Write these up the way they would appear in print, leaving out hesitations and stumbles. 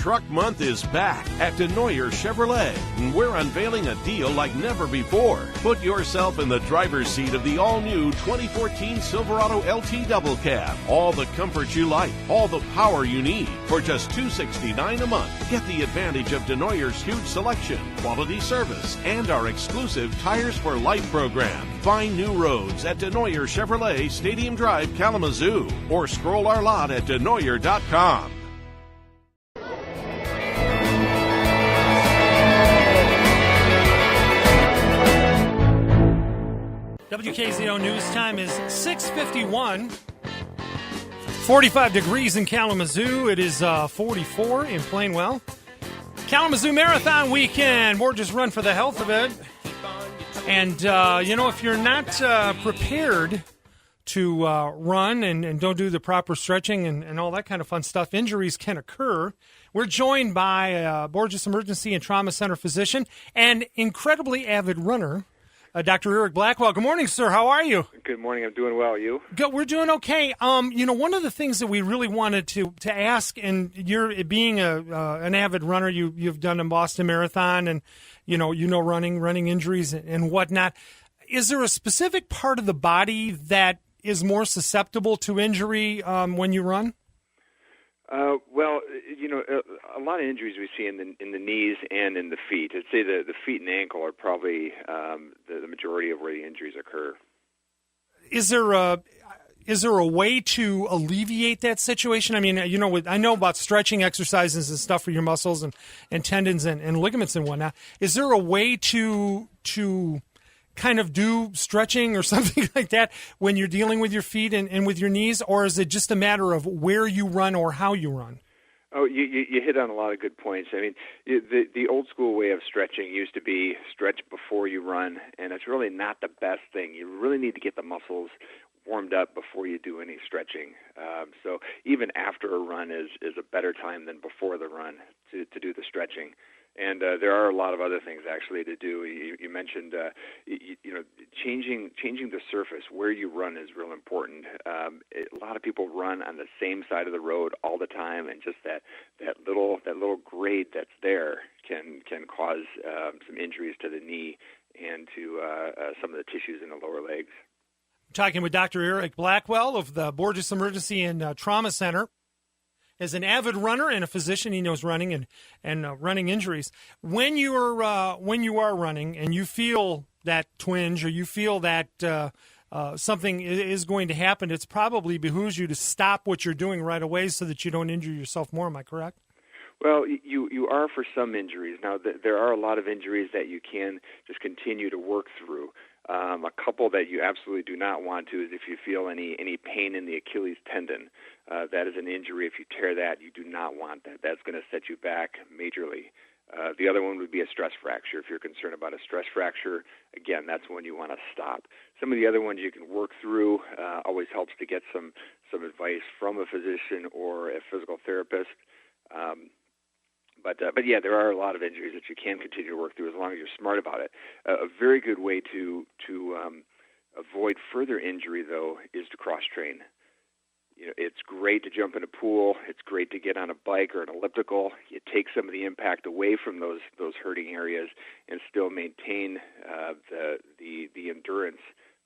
Truck Month is back at Denoyer Chevrolet, and we're unveiling a deal like never before. Put yourself in the driver's seat of the all-new 2014 Silverado LT Double Cab. All the comfort you like, all the power you need. For just $269 a month, get the advantage of Denoyer's huge selection, quality service, and our exclusive Tires for Life program. Find new roads at Denoyer Chevrolet, Stadium Drive, Kalamazoo, or scroll our lot at denoyer.com. WKZO News Time is 6:51. 45 degrees in Kalamazoo. It is 44 in Plainwell. Kalamazoo Marathon Weekend. Borges Run for the Health of it. And, if you're not prepared to run and don't do the proper stretching and all that kind of fun stuff, injuries can occur. We're joined by Borges Emergency and Trauma Center physician and incredibly avid runner, Dr. Eric Blackwell. Good morning, sir. How are you? Good morning. I'm doing well. You? Good. We're doing okay. One of the things that we really wanted to ask, and you're being an avid runner, you've done a Boston Marathon, and running injuries and whatnot. Is there a specific part of the body that is more susceptible to injury when you run? A lot of injuries we see in the knees and in the feet. I'd say the feet and ankle are probably the majority of where the injuries occur. Is there a way to alleviate that situation? I mean, I know about stretching exercises and stuff for your muscles and tendons and ligaments and whatnot. Is there a way to kind of do stretching or something like that when you're dealing with your feet and with your knees, or is it just a matter of where you run or how you run? Oh, you hit on a lot of good points. I mean, the old school way of stretching used to be stretch before you run, and it's really not the best thing. You really need to get the muscles warmed up before you do any stretching. So even after a run is a better time than before the run to do the stretching. And there are a lot of other things actually to do. You mentioned, changing the surface where you run is real important. A lot of people run on the same side of the road all the time, and just that little grade that's there can cause some injuries to the knee and to some of the tissues in the lower legs. Talking with Dr. Eric Blackwell of the Borges Emergency and Trauma Center. As an avid runner and a physician, he knows running and running injuries. When you are running and you feel that twinge or you feel that something is going to happen, it's probably behooves you to stop what you're doing right away so that you don't injure yourself more. Am I correct? Well, you are for some injuries. Now, there are a lot of injuries that you can just continue to work through. A couple that you absolutely do not want to is if you feel any pain in the Achilles tendon. That is an injury. If you tear that, you do not want that. That's going to set you back majorly. The other one would be a stress fracture. If you're concerned about a stress fracture, again, that's when you want to stop. Some of the other ones you can work through. Always helps to get some advice from a physician or a physical therapist. But yeah, there are a lot of injuries that you can continue to work through as long as you're smart about it. A very good way to avoid further injury, though, is to cross-train. It's great to jump in a pool. It's great to get on a bike or an elliptical. You take some of the impact away from those hurting areas and still maintain the endurance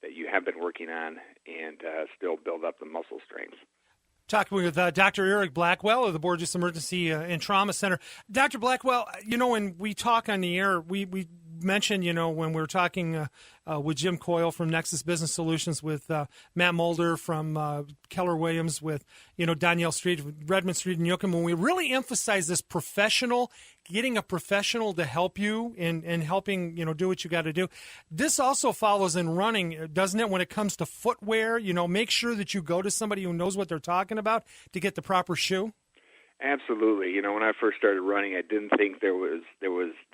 that you have been working on and still build up the muscle strength. Talking with Dr. Eric Blackwell of the Borges Emergency and Trauma Center. Dr. Blackwell, when we talk on the air, we mentioned, when we were talking with Jim Coyle from Nexus Business Solutions, with Matt Mulder from Keller Williams, with, Danielle Street, Redmond Street in Yoakum, when we really emphasize this getting a professional to help you in helping, do what you got to do. This also follows in running, doesn't it, when it comes to footwear? Make sure that you go to somebody who knows what they're talking about to get the proper shoe. Absolutely. When I first started running, I didn't think there was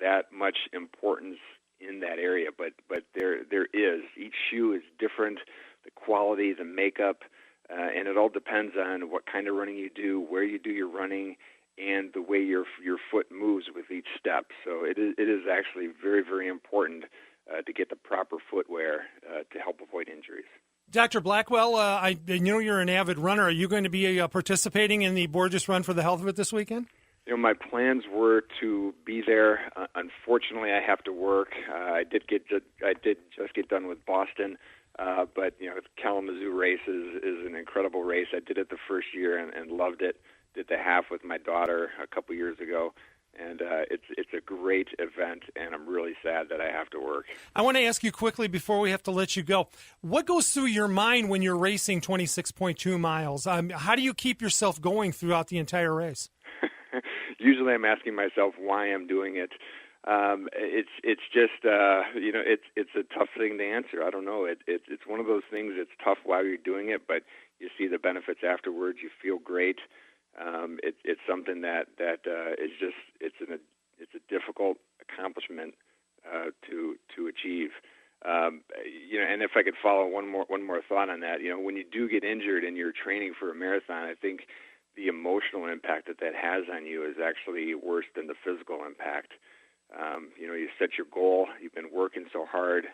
that much importance in that area, but there is. Each shoe is different, the quality, the makeup, and it all depends on what kind of running you do, where you do your running, and the way your foot moves with each step. So it is actually very, very important to get the proper footwear to help avoid injuries. Dr. Blackwell, I know you're an avid runner. Are you going to be participating in the Borges Run for the Health of it this weekend? My plans were to be there. Unfortunately, I have to work. I did just get done with Boston, but the Kalamazoo race is an incredible race. I did it the first year and loved it. Did the half with my daughter a couple years ago, and it's a great event. And I'm really sad that I have to work. I want to ask you quickly before we have to let you go. What goes through your mind when you're racing 26.2 miles? How do you keep yourself going throughout the entire race? Usually I'm asking myself why I'm doing it. It's just it's a tough thing to answer. I don't know. It's one of those things that's tough while you're doing it, but you see the benefits afterwards. You feel great. It's something that is just it's a difficult accomplishment to achieve. And if I could follow one more thought on that, when you do get injured and you're training for a marathon, I think the emotional impact that has on you is actually worse than the physical impact. You set your goal, you've been working so hard,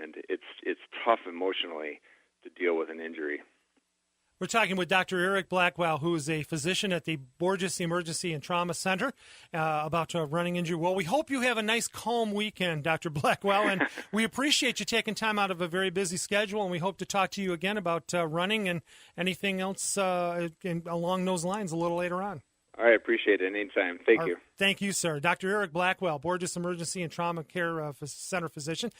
and it's tough emotionally to deal with an injury. We're talking with Dr. Eric Blackwell, who is a physician at the Borges Emergency and Trauma Center, about running injury. Well, we hope you have a nice, calm weekend, Dr. Blackwell, and we appreciate you taking time out of a very busy schedule, and we hope to talk to you again about running and anything else along those lines a little later on. All right, appreciate it. Anytime. Thank you. Thank you, sir. Dr. Eric Blackwell, Borges Emergency and Trauma Care Center physician.